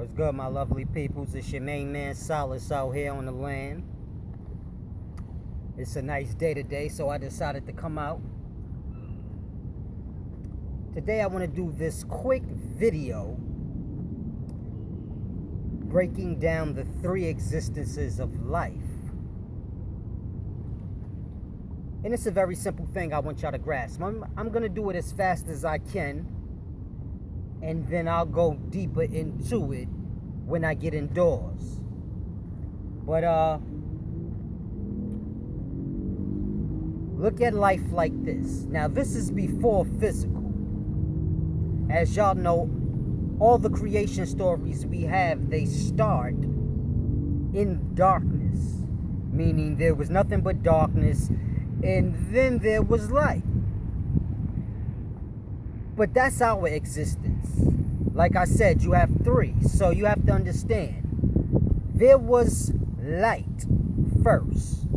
What's good, my lovely peoples? It's your main man Solace out here on the land. It's a nice day today, so I decided to come out. Today I want to do this quick video breaking down the three existences of life. And it's a very simple thing I want y'all to grasp. I'm going to do it as fast as I can, and then I'll go deeper into it when I get indoors. But look at life like this. Now, this is before physical. As y'all know, all the creation stories we have, they start in darkness, meaning there was nothing but darkness, and then there was light. But that's our existence. Like I said, you have three, so you have to understand. There was light first,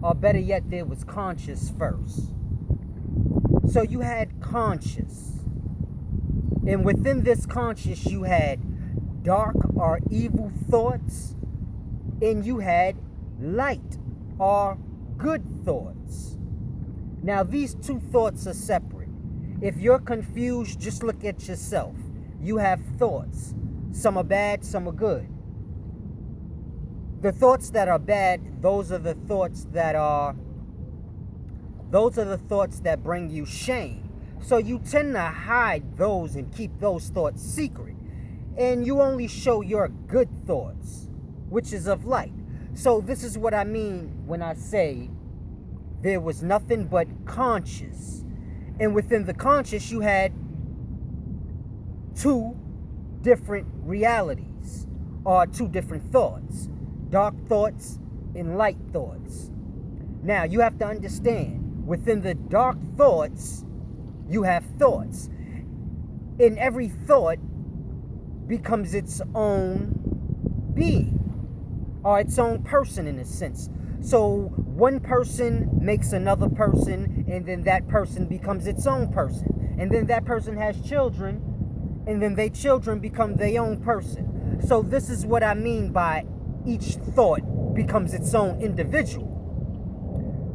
or better yet, there was conscious first. So you had conscious, and within this conscious you had dark or evil thoughts, and you had light or good thoughts. Now these two thoughts are separate. If you're confused, just look at yourself. You have thoughts. Some are bad, some are good. The thoughts that are bad, those are the thoughts that bring you shame. So you tend to hide those and keep those thoughts secret. And you only show your good thoughts, which is of light. So this is what I mean when I say there was nothing but conscious. And within the conscious, you had two different realities, or two different thoughts. Dark thoughts and light thoughts. Now, you have to understand, within the dark thoughts, you have thoughts. And every thought becomes its own being, or its own person in a sense. So one person makes another person, and then that person becomes its own person. And then that person has children, and then their children become their own person. So this is what I mean by each thought becomes its own individual.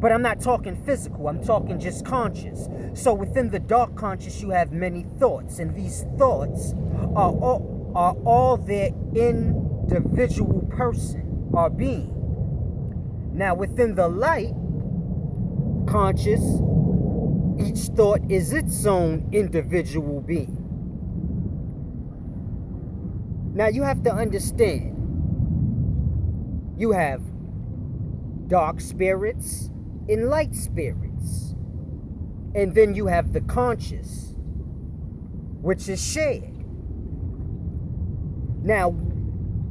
But I'm not talking physical, I'm talking just conscious. So within the dark conscious, you have many thoughts, and these thoughts are all their individual person or being. Now, within the light conscious, each thought is its own individual being. Now, you have to understand, you have dark spirits and light spirits. And then you have the conscious, which is shared. Now,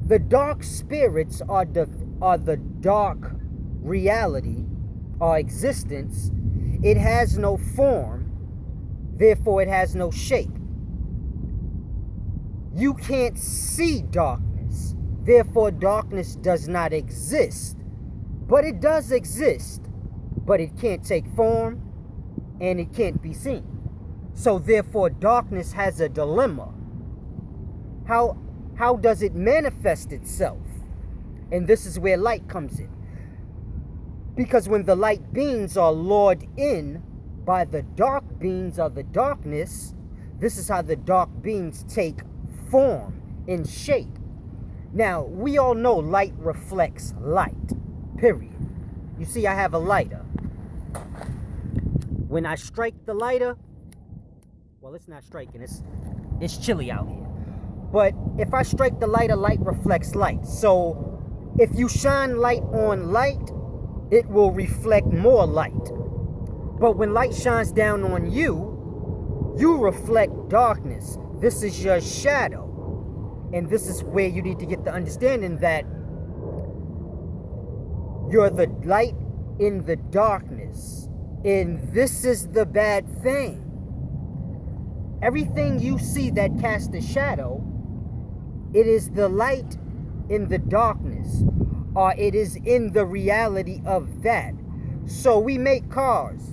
the dark spirits are the dark reality or existence. It has no form, therefore it has no shape. You can't see darkness, therefore darkness does not exist. But it does exist, but it can't take form and it can't be seen. So therefore darkness has a dilemma. How does it manifest itself? And this is where light comes in. Because when the light beings are lured in by the dark beings of the darkness, this is how the dark beings take form and shape. Now, we all know light reflects light, period. You see, I have a lighter. When I strike the lighter, well, it's not striking, it's chilly out here. But if I strike the lighter, light reflects light. So if you shine light on light, it will reflect more light. But when light shines down on you, you reflect darkness. This is your shadow. And this is where you need to get the understanding that you're the light in the darkness. And this is the bad thing. Everything you see that casts a shadow, it is the light in the darkness, or it is in the reality of that. So we make cars.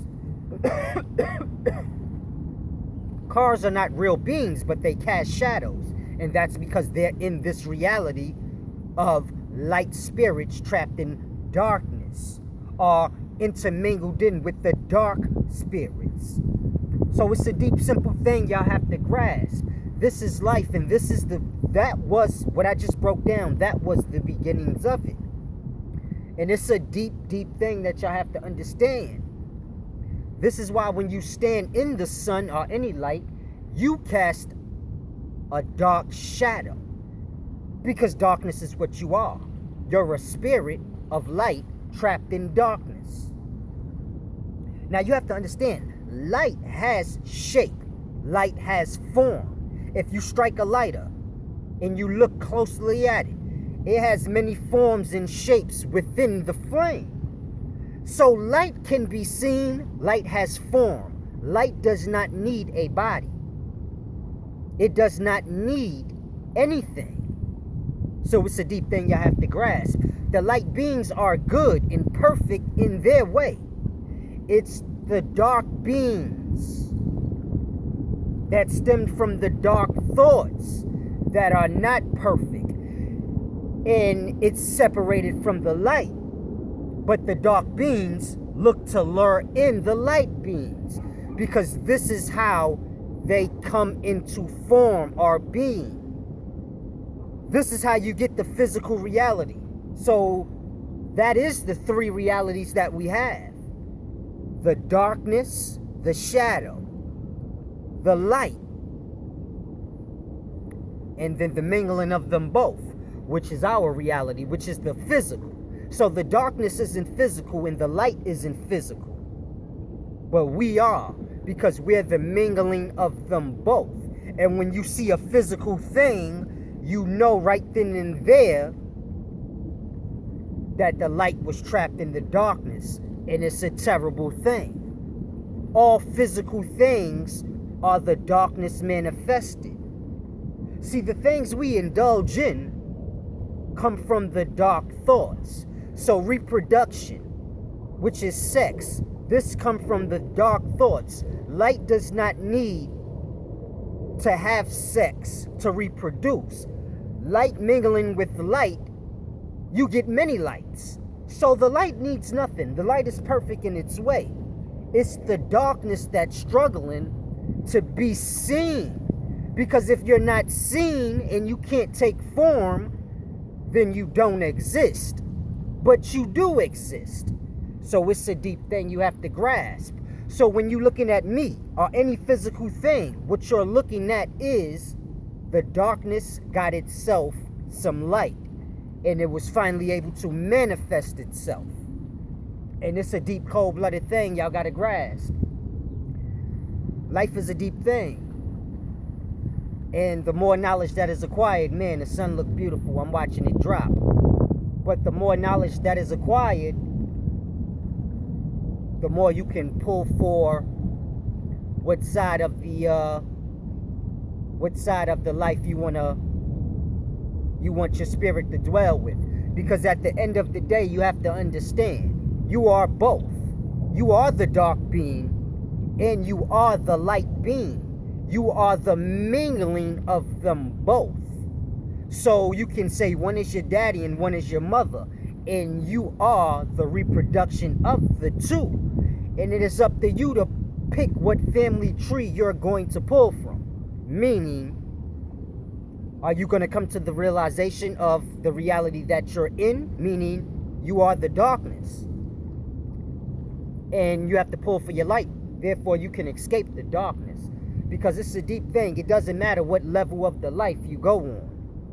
Cars are not real beings, but they cast shadows. And that's because they're in this reality of light spirits trapped in darkness, or intermingled in with the dark spirits. So it's a deep, simple thing y'all have to grasp. This is life, and that was what I just broke down. That was the beginnings of it. And it's a deep, deep thing that y'all have to understand. This is why when you stand in the sun or any light, you cast a dark shadow. Because darkness is what you are. You're a spirit of light trapped in darkness. Now you have to understand, light has shape. Light has form. If you strike a lighter and you look closely at it, it has many forms and shapes within the flame. So light can be seen. Light has form. Light does not need a body. It does not need anything. So it's a deep thing you have to grasp. The light beings are good and perfect in their way. It's the dark beings that stemmed from the dark thoughts that are not perfect. And it's separated from the light. But the dark beings look to lure in the light beings, because this is how they come into form or being. This is how you get the physical reality. So that is the three realities that we have: the darkness, the shadow, the light, and then the mingling of them both, which is our reality, which is the physical. So the darkness isn't physical and the light isn't physical, but we are, because we're the mingling of them both. And when you see a physical thing, you know right then and there that the light was trapped in the darkness, and it's a terrible thing. All physical things are the darkness manifested. See, the things we indulge in come from the dark thoughts. So reproduction, which is sex, this comes from the dark thoughts. Light does not need to have sex to reproduce. Light mingling with light, you get many lights. So the light needs nothing. The light is perfect in its way. It's the darkness that's struggling to be seen. Because if you're not seen and you can't take form, then you don't exist. But you do exist. So it's a deep thing you have to grasp. So when you're looking at me or any physical thing, what you're looking at is the darkness got itself some light, and it was finally able to manifest itself. And it's a deep, cold-blooded thing y'all got to grasp. Life is a deep thing. And the more knowledge that is acquired, man, the sun look beautiful. I'm watching it drop. But the more knowledge that is acquired, the more you can pull for what side of the life you want your spirit to dwell with. Because at the end of the day, you have to understand, you are both. You are the dark being and you are the light being. You are the mingling of them both. So you can say one is your daddy and one is your mother, and you are the reproduction of the two. And it is up to you to pick what family tree you're going to pull from. Meaning, are you going to come to the realization of the reality that you're in? Meaning, you are the darkness. And you have to pull for your light. Therefore, you can escape the darkness. Because it's a deep thing. It doesn't matter what level of the life you go on.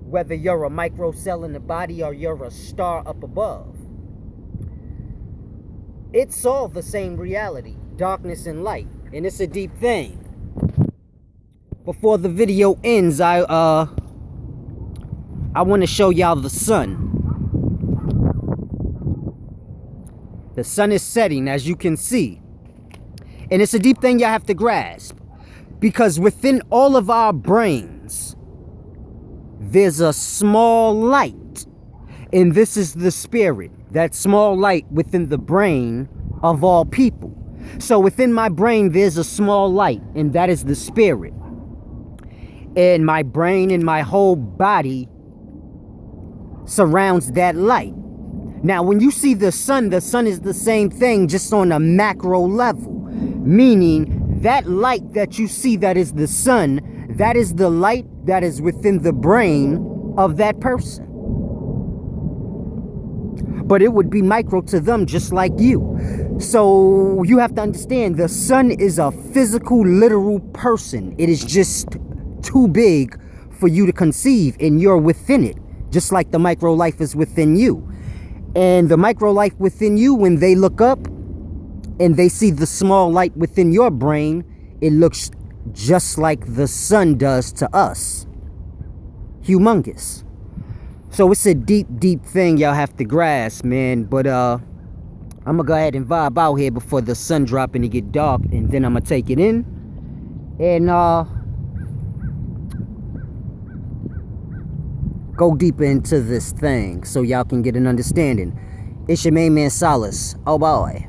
Whether you're a micro cell in the body or you're a star up above. It's all the same reality. Darkness and light. And it's a deep thing. Before the video ends, I want to show y'all the sun. The sun is setting, as you can see. And it's a deep thing y'all have to grasp. Because within all of our brains, there's a small light. And this is the spirit. That small light within the brain of all people. So within my brain, there's a small light. And that is the spirit. And my brain and my whole body surrounds that light. Now, when you see the sun is the same thing, just on a macro level. Meaning, that light that you see that is the sun, that is the light that is within the brain of that person. But it would be micro to them, just like you. So you have to understand, the sun is a physical, literal person. It is just too big for you to conceive, and you're within it, just like the micro life is within you. And the micro life within you, when they look up and they see the small light within your brain, it looks just like the sun does to us. Humongous. So it's a deep, deep thing y'all have to grasp, man. But I'm gonna go ahead and vibe out here before the sun drop and it get dark, and then I'm gonna take it in and go deeper into this thing so y'all can get an understanding. It's your main man Solace. Oh boy.